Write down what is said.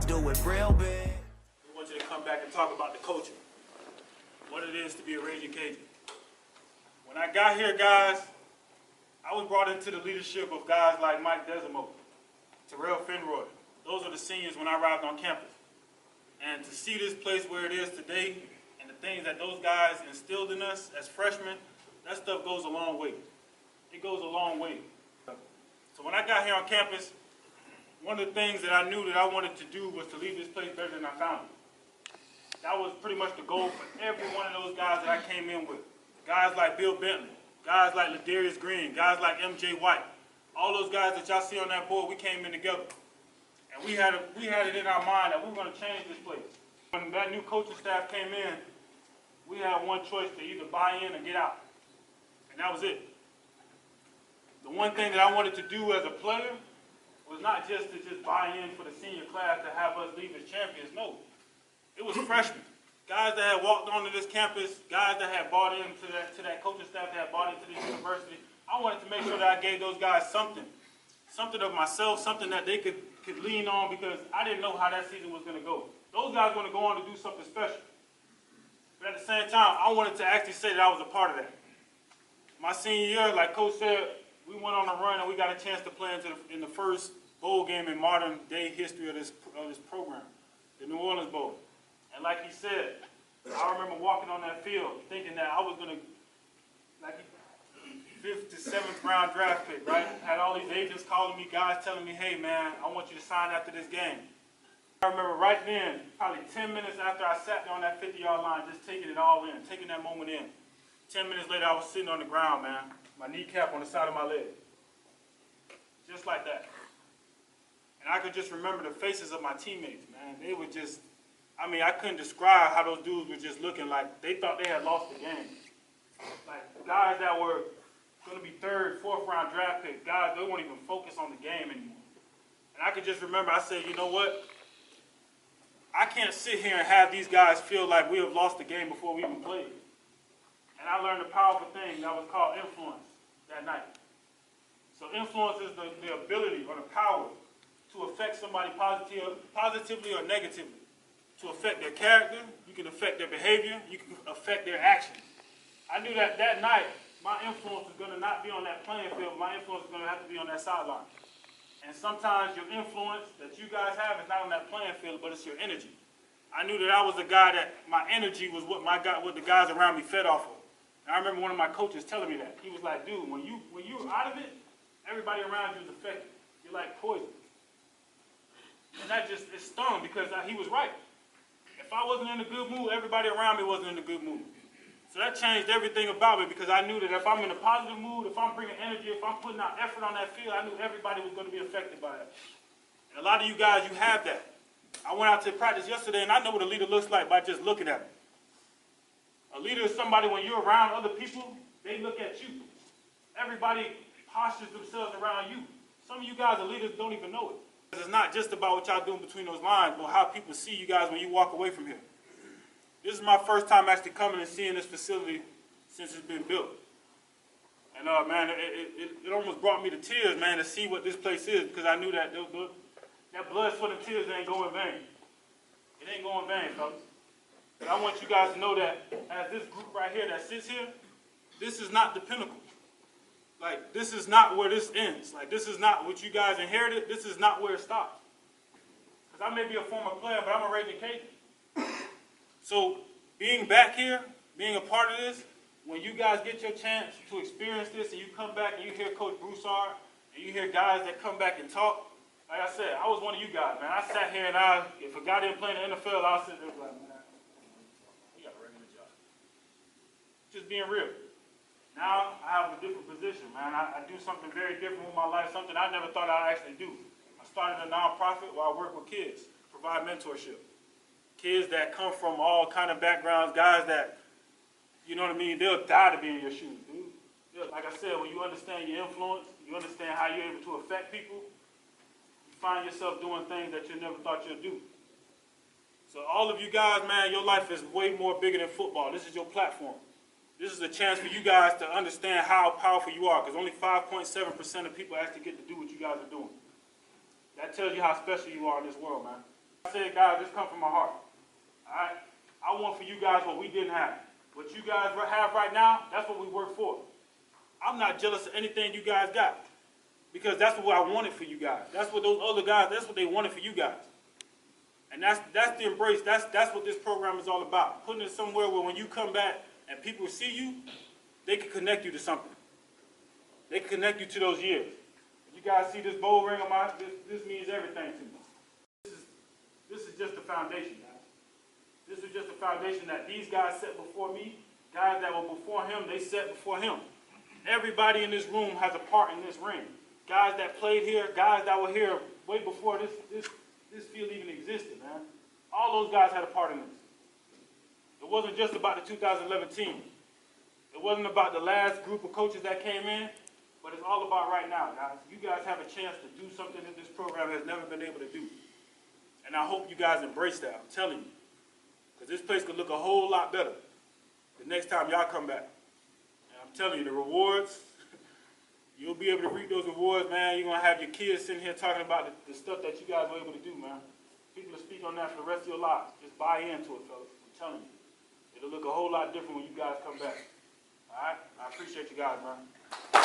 do it real big. We want you to come back and talk about the culture, what it is to be a Ragin Cajun. When I got here, guys, I was brought into the leadership of guys like Mike Desimo, Terrell Finroy. Those are the seniors when I arrived on campus. And to see this place where it is today and the things that those guys instilled in us as freshmen, that stuff goes a long way. It goes a long way. So when I got here on campus, one of the things that I knew that I wanted to do was to leave this place better than I found it. That was pretty much the goal for every one of those guys that I came in with. Guys like Bill Bentley, guys like Ladarius Green, guys like MJ White. All those guys that y'all see on that board, we came in together. And we had it in our mind that we were going to change this place. When that new coaching staff came in, we had one choice to either buy in or get out. And that was it. The one thing that I wanted to do as a player was not just to buy in for the senior class to have us leave as champions. No. It was freshmen. Guys that had walked onto this campus, guys that had bought into that coaching staff, that had bought into this university. I wanted to make sure that I gave those guys something of myself, something that they could lean on, because I didn't know how that season was going to go. Those guys were going to go on to do something special. But at the same time, I wanted to actually say that I was a part of that. My senior year, like Coach said, we went on a run and we got a chance to play in the first bowl game in modern day history of this program, the New Orleans Bowl. And like he said, I remember walking on that field thinking that I was going to, like, 5th to 7th round draft pick, right? Had all these agents calling me, guys telling me, hey man, I want you to sign after this game. I remember right then, probably 10 minutes after I sat there on that 50-yard line, just taking it all in, taking that moment in. 10 minutes later, I was sitting on the ground, man. My kneecap on the side of my leg. Just like that. And I could just remember the faces of my teammates, man. They were just, I mean, I couldn't describe how those dudes were just looking like they thought they had lost the game. Like, guys that were going to be 3rd, 4th round draft picks, guys, they won't even focus on the game anymore. And I could just remember, I said, you know what? I can't sit here and have these guys feel like we have lost the game before we even played. And I learned a powerful thing that was called influence that night. So influence is the ability or the power to affect somebody positively or negatively. To affect their character, you can affect their behavior, you can affect their actions. I knew that that night, my influence is going to not be on that playing field, my influence is going to have to be on that sideline. And sometimes your influence that you guys have is not on that playing field, but it's your energy. I knew that I was a guy that my energy was what the guys around me fed off of. And I remember one of my coaches telling me that. He was like, dude, when you're out of it, everybody around you is affected. You're like poison. And that just, it stung because he was right. If I wasn't in a good mood, everybody around me wasn't in a good mood. So that changed everything about me, because I knew that if I'm in a positive mood, if I'm bringing energy, if I'm putting out effort on that field, I knew everybody was going to be affected by that. And a lot of you guys, you have that. I went out to practice yesterday, and I know what a leader looks like by just looking at him. A leader is somebody, when you're around other people, they look at you. Everybody postures themselves around you. Some of you guys are leaders, don't even know it. It's not just about what y'all doing between those lines, but how people see you guys when you walk away from here. This is my first time actually coming and seeing this facility since it's been built. And man, it almost brought me to tears, man, to see what this place is, because I knew that that blood, sweat, and tears ain't going in vain. It ain't going in vain, fellas. But I want you guys to know that as this group right here that sits here, this is not the pinnacle. Like, this is not where this ends. Like, this is not what you guys inherited. This is not where it stops. Because I may be a former player, but I'm a Ragin Cajun. So being back here, being a part of this, when you guys get your chance to experience this and you come back and you hear Coach Broussard and you hear guys that come back and talk, like I said, I was one of you guys, man. I sat here and if a guy didn't play in the NFL, I was sitting there like, man, he got a regular job. Just being real. Now I have a different position, man. I do something very different with my life, something I never thought I'd actually do. I started a nonprofit where I work with kids, provide mentorship. Kids that come from all kind of backgrounds, guys that, you know what I mean, they'll die to be in your shoes, dude. Like I said, when you understand your influence, you understand how you're able to affect people, you find yourself doing things that you never thought you'd do. So all of you guys, man, your life is way more bigger than football. This is your platform. This is a chance for you guys to understand how powerful you are, because only 5.7% of people actually get to do what you guys are doing. That tells you how special you are in this world, man. I said, guys, this comes from my heart. All right? I want for you guys what we didn't have. What you guys have right now, that's what we work for. I'm not jealous of anything you guys got, because that's what I wanted for you guys. That's what those other guys, that's what they wanted for you guys. And that's the embrace. That's what this program is all about. Putting it somewhere where when you come back and people see you, they can connect you to something. They can connect you to those years. You guys see this bowl ring on my, this means everything to me. This is just the foundation, guys. This is just the foundation that these guys set before me. Guys that were before him, they set before him. Everybody in this room has a part in this ring. Guys that played here, guys that were here way before this field even existed, man. All those guys had a part in this. It wasn't just about the 2011 team. It wasn't about the last group of coaches that came in, but it's all about right now, guys. You guys have a chance to do something that this program has never been able to do. And I hope you guys embrace that, I'm telling you. Because this place could look a whole lot better the next time y'all come back. And I'm telling you, the rewards, you'll be able to reap those rewards, man. You're going to have your kids sitting here talking about the stuff that you guys were able to do, man. People will speak on that for the rest of your lives. Just buy into it, fellas. I'm telling you. It'll look a whole lot different when you guys come back. All right? I appreciate you guys, man.